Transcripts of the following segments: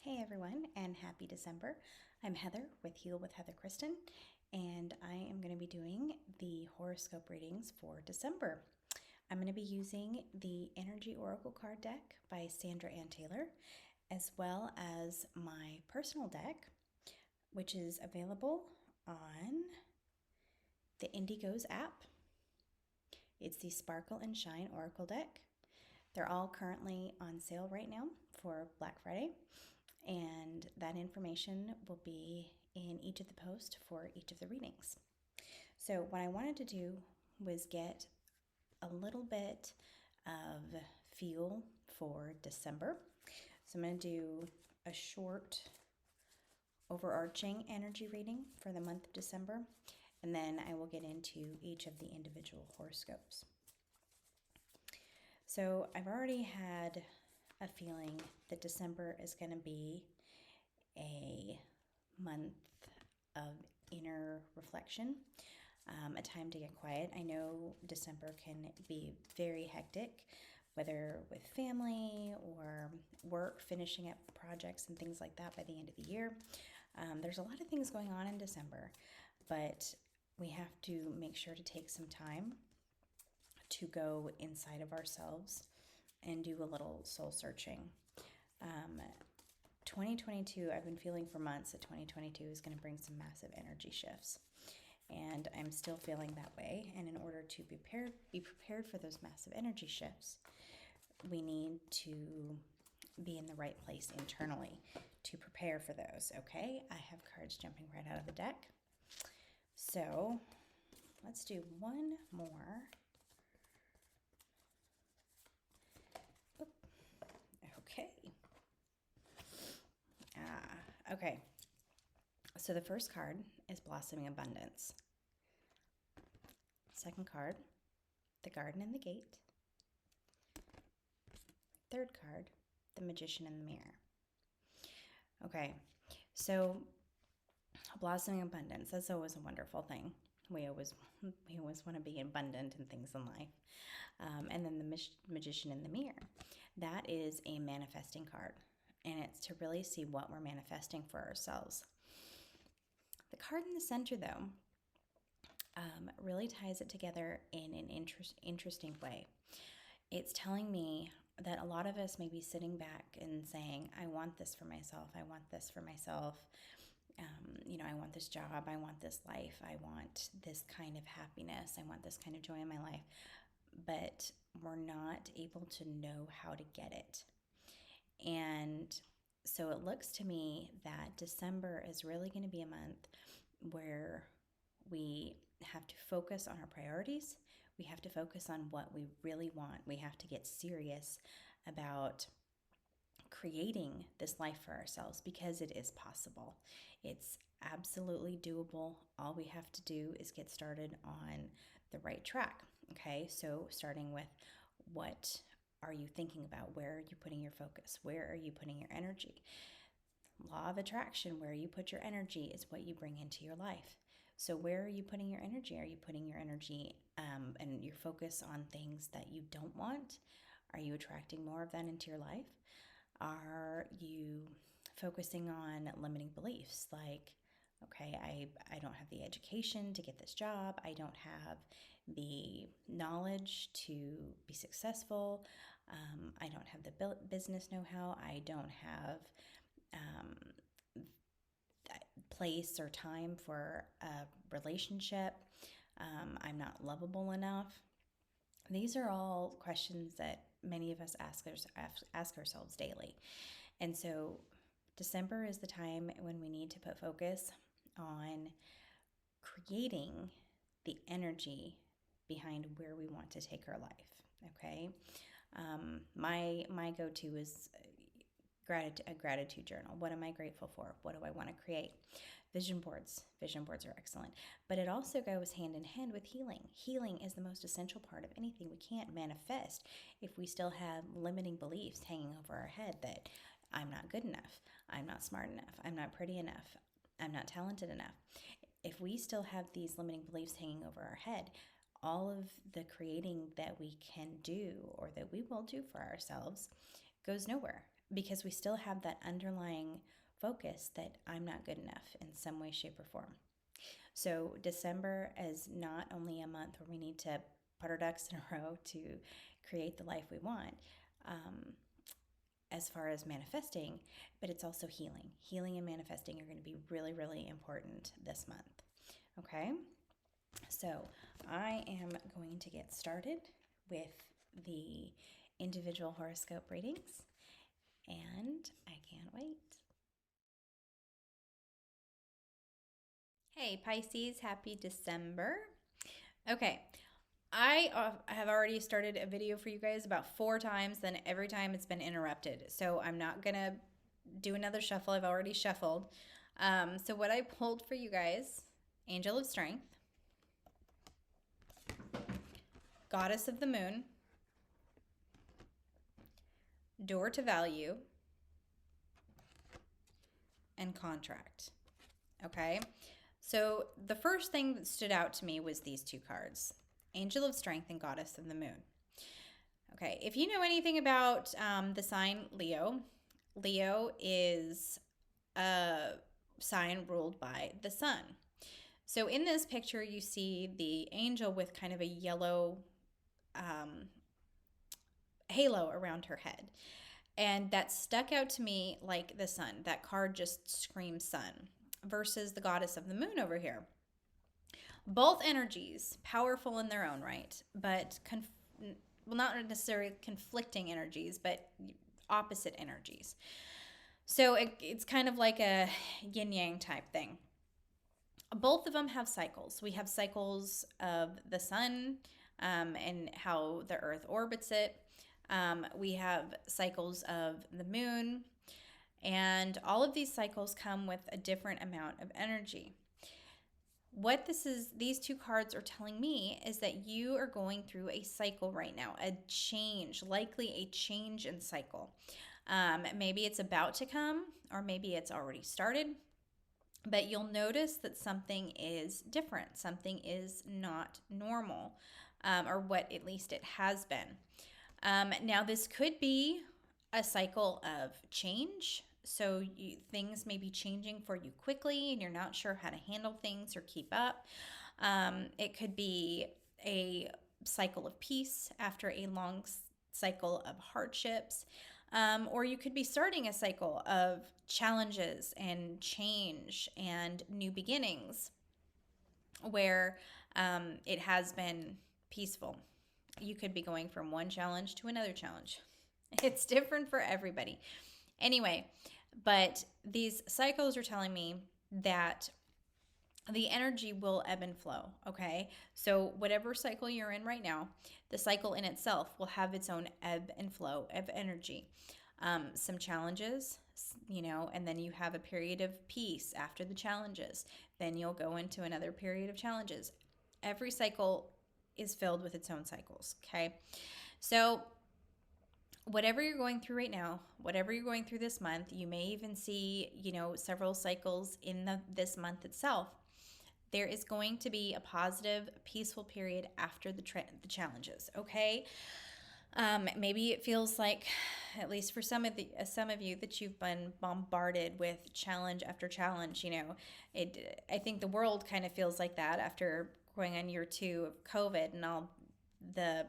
Hey everyone, and happy December. I'm Heather with Heal with Heather Kristen, and I am going to be doing the horoscope readings for December. I'm going to be using the Energy Oracle card deck by Sandra Ann Taylor, as well as my personal deck, which is available on the Indigos app. It's the Sparkle and Shine Oracle deck. They're all currently on sale right now for Black Friday, and that information will be in each of the posts for each of the readings. So what I wanted to do was get a little bit of feel for December. So I'm going to do a short overarching energy reading for the month of December, and then I will get into each of the individual horoscopes. So I've already had a feeling that December is going to be a month of inner reflection, a time to get quiet. I know December can be very hectic, whether with family or work, finishing up projects and things like that by the end of the year. There's a lot of things going on in December, but we have to make sure to take some time to go inside of ourselves and do a little soul searching. 2022, I've been feeling for months that 2022 is going to bring some massive energy shifts. And I'm still feeling that way. And in order to be prepared for those massive energy shifts, we need to be in the right place internally to prepare for those, okay? I have cards jumping right out of the deck. So let's do one more. Okay. Okay. So the first card is Blossoming Abundance. Second card, the Garden and the Gate. Third card, the Magician and the Mirror. Okay, so blossoming abundance, that's always a wonderful thing. We always want to be abundant in things in life. And then the Magician and the Mirror, that is a manifesting card. And it's to really see what we're manifesting for ourselves. The card in the center, though, really ties it together in an interesting way. It's telling me that a lot of us may be sitting back and saying, I want this for myself. I want this for myself. I want this job. I want this life. I want this kind of happiness. I want this kind of joy in my life. But we're not able to know how to get it. And so it looks to me that December is really going to be a month where we have to focus on our priorities. We have to focus on what we really want. We have to get serious about creating this life for ourselves because it is possible. It's absolutely doable. All we have to do is get started on the right track. Okay, so starting with, what are you thinking about? Where are you putting your focus? Where are you putting your energy? Law of attraction, where you put your energy is what you bring into your life. So where are you putting your energy? Are you putting your energy and your focus on things that you don't want? Are you attracting more of that into your life? Are you focusing on limiting beliefs like, okay, I don't have the education to get this job. I don't have the knowledge to be successful. I don't have the business know-how. I don't have place or time for a relationship. I'm not lovable enough. These are all questions that many of us ask ourselves daily. And so December is the time when we need to put focus on creating the energy behind where we want to take our life, okay? My go-to is a gratitude journal. What am I grateful for? What do I want to create? Vision boards. Vision boards are excellent. But it also goes hand in hand with healing. Healing is the most essential part of anything. We can't manifest if we still have limiting beliefs hanging over our head that I'm not good enough, I'm not smart enough, I'm not pretty enough, I'm not talented enough. If we still have these limiting beliefs hanging over our head, all of the creating that we can do or that we will do for ourselves goes nowhere. because we still have that underlying focus that I'm not good enough in some way, shape, or form. So December is not only a month where we need to put our ducks in a row to create the life we want, as far as manifesting, but it's also healing. Healing and manifesting are going to be really, really important this month. Okay, so I am going to get started with the individual horoscope readings, and I can't wait. Hey Pisces, happy December. Okay, I have already started a video for you guys about 4 times, then every time it's been interrupted. So I'm not going to do another shuffle. I've already shuffled. So what I pulled for you guys, Angel of Strength, Goddess of the Moon, Door to Value, and Contract. Okay? So the first thing that stood out to me was these 2 cards, Angel of Strength and Goddess of the Moon. Okay, if you know anything about the sign Leo, Leo is a sign ruled by the sun. So in this picture, you see the angel with kind of a yellow halo around her head. And that stuck out to me like the sun. That card just screams sun versus the goddess of the moon over here. Both energies, powerful in their own right, but not necessarily conflicting energies, but opposite energies. So it's kind of like a yin-yang type thing. Both of them have cycles. We have cycles of the sun and how the earth orbits it. We have cycles of the moon, and all of these cycles come with a different amount of energy. What these 2 cards are telling me is that you are going through a cycle right now, a change, likely a change in cycle. Maybe it's about to come, or maybe it's already started, but you'll notice that something is different. Something is not normal, or what at least it has been. Now, this could be a cycle of change. So things may be changing for you quickly and you're not sure how to handle things or keep up. It could be a cycle of peace after a long cycle of hardships. Or you could be starting a cycle of challenges and change and new beginnings where it has been peaceful. You could be going from one challenge to another challenge. It's different for everybody. Anyway, but these cycles are telling me that the energy will ebb and flow, okay? So whatever cycle you're in right now, the cycle in itself will have its own ebb and flow of energy. Some challenges, and then you have a period of peace after the challenges. Then you'll go into another period of challenges. Every cycle is filled with its own cycles, okay? So whatever you're going through right now, whatever you're going through this month, you may even see, several cycles in this month itself. There is going to be a positive, peaceful period after the challenges, okay? Maybe it feels like, at least for some of you, that you've been bombarded with challenge after challenge. I think the world kind of feels like that after going on year 2 of COVID and all the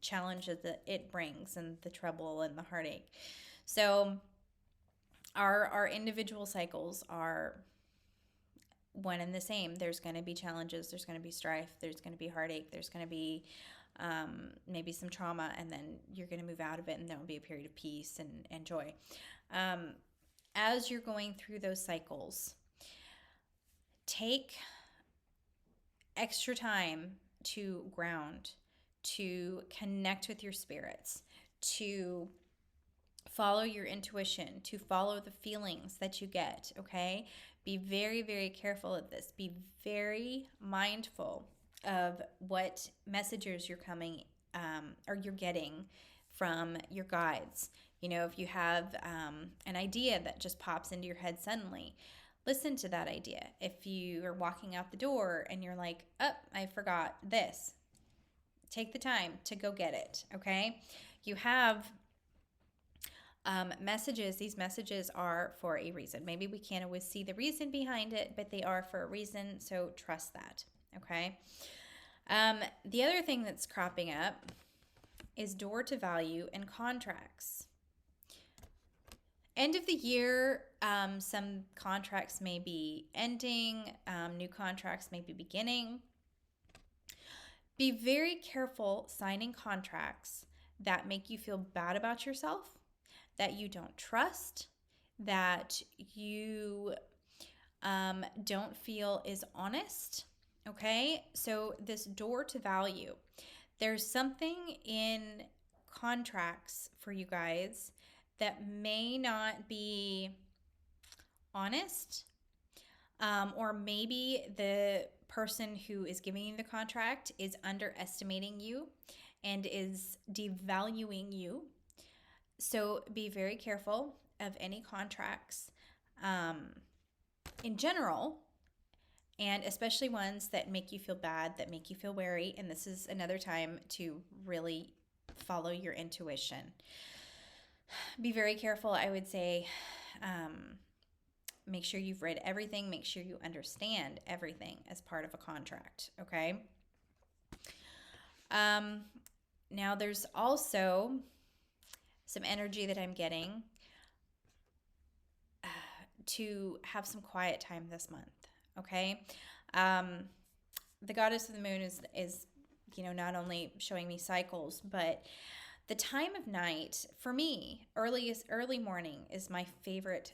challenges that it brings and the trouble and the heartache. So our individual cycles are one and the same. There's going to be challenges, there's going to be strife, there's going to be heartache, there's going to be maybe some trauma, and then you're going to move out of it and there'll be a period of peace and joy. As you're going through those cycles, take extra time to ground, to connect with your spirits, to follow your intuition, to follow the feelings that you get, okay? Be very, very careful of this. Be very mindful of what messages you're getting from your guides. If you have an idea that just pops into your head suddenly, listen to that idea. If you are walking out the door and you're like, oh, I forgot this, take the time to go get it, okay? You have messages. These messages are for a reason. Maybe we can't always see the reason behind it, but they are for a reason. So trust that. Okay. The other thing that's cropping up is door to value and contracts. End of the year, some contracts may be ending, new contracts may be beginning. Be very careful signing contracts that make you feel bad about yourself, that you don't trust, that you don't feel is honest. Okay, so this door to value, there's something in contracts for you guys that may not be honest, or maybe the person who is giving you the contract is underestimating you and is devaluing you. So be very careful of any contracts in general, and especially ones that make you feel bad, that make you feel wary. And this is another time to really follow your intuition. Be very careful, I would say. Make sure you've read everything. Make sure you understand everything as part of a contract, okay? Now, there's also some energy that I'm getting to have some quiet time this month, okay? The goddess of the moon is not only showing me cycles, but the time of night for me, early morning is my favorite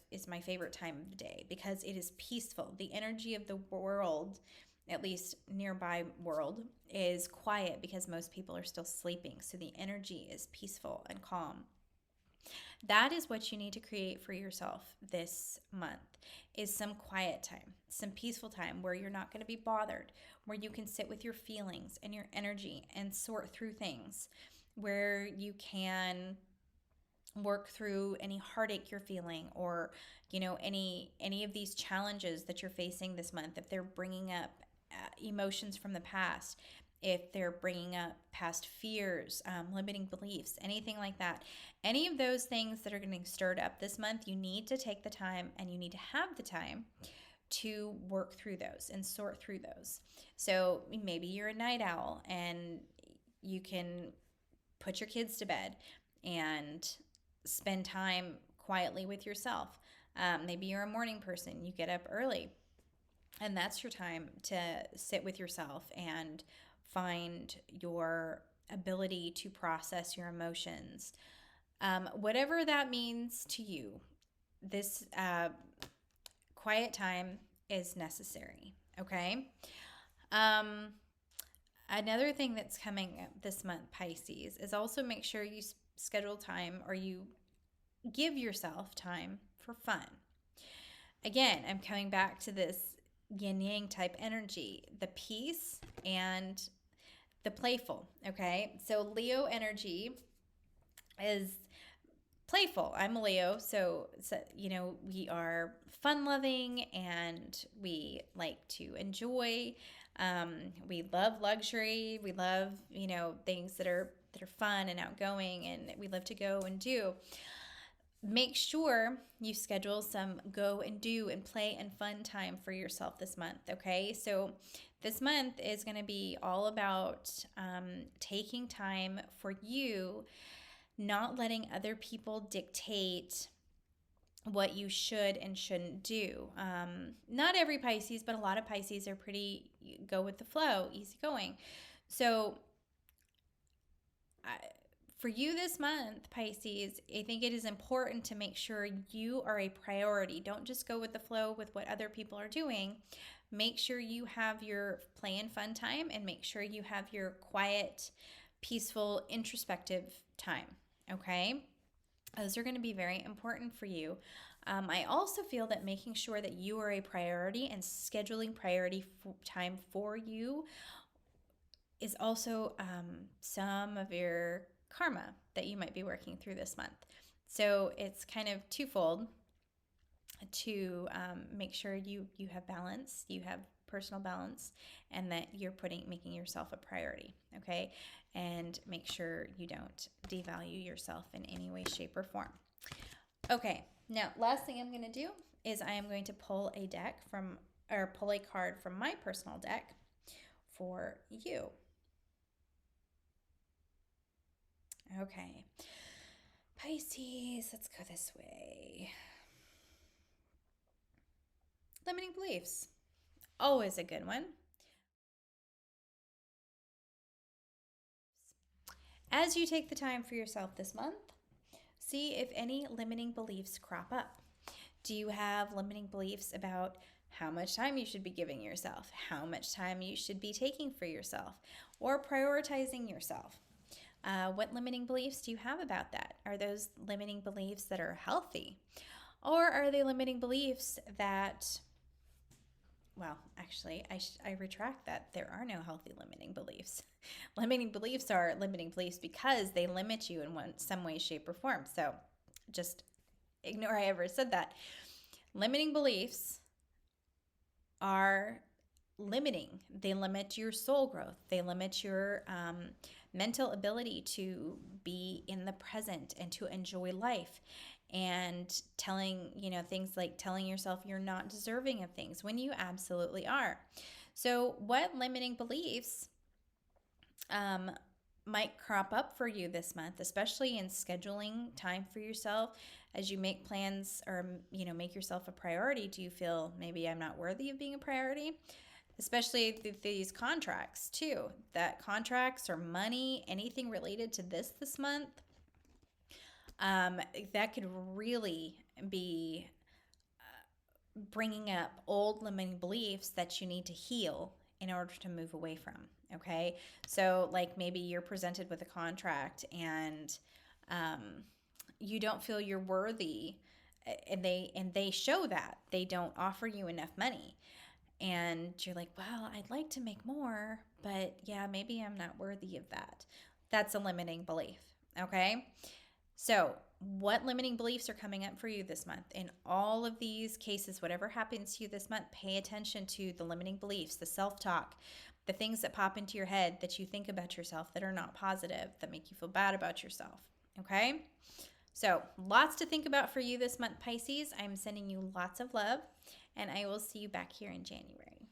time of the day because it is peaceful. The energy of the world, at least nearby world, is quiet because most people are still sleeping. So the energy is peaceful and calm. That is what you need to create for yourself this month, is some quiet time, some peaceful time where you're not going to be bothered, where you can sit with your feelings and your energy and sort through things, where you can work through any heartache you're feeling, or any of these challenges that you're facing this month. If they're bringing up emotions from the past, if they're bringing up past fears, limiting beliefs, anything like that, any of those things that are getting stirred up this month, you need to take the time and you need to have the time to work through those and sort through those. So maybe you're a night owl and you can put your kids to bed and spend time quietly with yourself. Maybe you're a morning person, you get up early, and that's your time to sit with yourself and find your ability to process your emotions. Whatever that means to you, this quiet time is necessary, okay? Another thing that's coming up this month, Pisces, is also make sure you schedule time, or you give yourself time for fun. Again, I'm coming back to this yin yang type energy, the peace and the playful, okay? So Leo energy is playful. I'm a Leo, so we are fun loving and we like to enjoy. We love luxury. We love, things that are fun and outgoing, and we love to go and do. Make sure you schedule some go and do and play and fun time for yourself this month, okay? So this month is going to be all about taking time for you, not letting other people dictate what you should and shouldn't do. Not every Pisces, but a lot of Pisces are pretty go with the flow, easygoing. So for you this month, Pisces, I think it is important to make sure you are a priority. Don't just go with the flow with what other people are doing. Make sure you have your play and fun time, and make sure you have your quiet, peaceful, introspective time, okay? Those are going to be very important for you. I also feel that making sure that you are a priority and scheduling priority time for you is also some of your karma that you might be working through this month. So it's kind of twofold to make sure you have balance, you have personal balance, and that you're making yourself a priority, okay? And make sure you don't devalue yourself in any way, shape, or form. Okay, now last thing I'm going to do is I am going to pull pull a card from my personal deck for you. Okay, Pisces, let's go this way. Limiting beliefs, always a good one. As you take the time for yourself this month, see if any limiting beliefs crop up. Do you have limiting beliefs about how much time you should be giving yourself, how much time you should be taking for yourself, or prioritizing yourself? What limiting beliefs do you have about that? Are those limiting beliefs that are healthy? Or are they limiting beliefs that, well, actually, I retract that. There are no healthy limiting beliefs. Limiting beliefs are limiting beliefs because they limit you in some way, shape, or form. So just ignore I ever said that. Limiting beliefs are limiting. They limit your soul growth. They limit your mental ability to be in the present and to enjoy life, and telling, things like telling yourself you're not deserving of things when you absolutely are. So what limiting beliefs might crop up for you this month, especially in scheduling time for yourself as you make plans, or make yourself a priority? Do you feel maybe I'm not worthy of being a priority? Especially these contracts too, that contracts or money, anything related to this month, that could really be bringing up old limiting beliefs that you need to heal in order to move away from. Okay, so like maybe you're presented with a contract and you don't feel you're worthy, and they show that they don't offer you enough money, and you're like, well, I'd like to make more, but yeah, maybe I'm not worthy of that. That's a limiting belief. Okay, so what limiting beliefs are coming up for you this month? In all of these cases, whatever happens to you this month, pay attention to the limiting beliefs, the self-talk, the things that pop into your head that you think about yourself that are not positive, that make you feel bad about yourself. Okay? So lots to think about for you this month, Pisces. I'm sending you lots of love, and I will see you back here in January.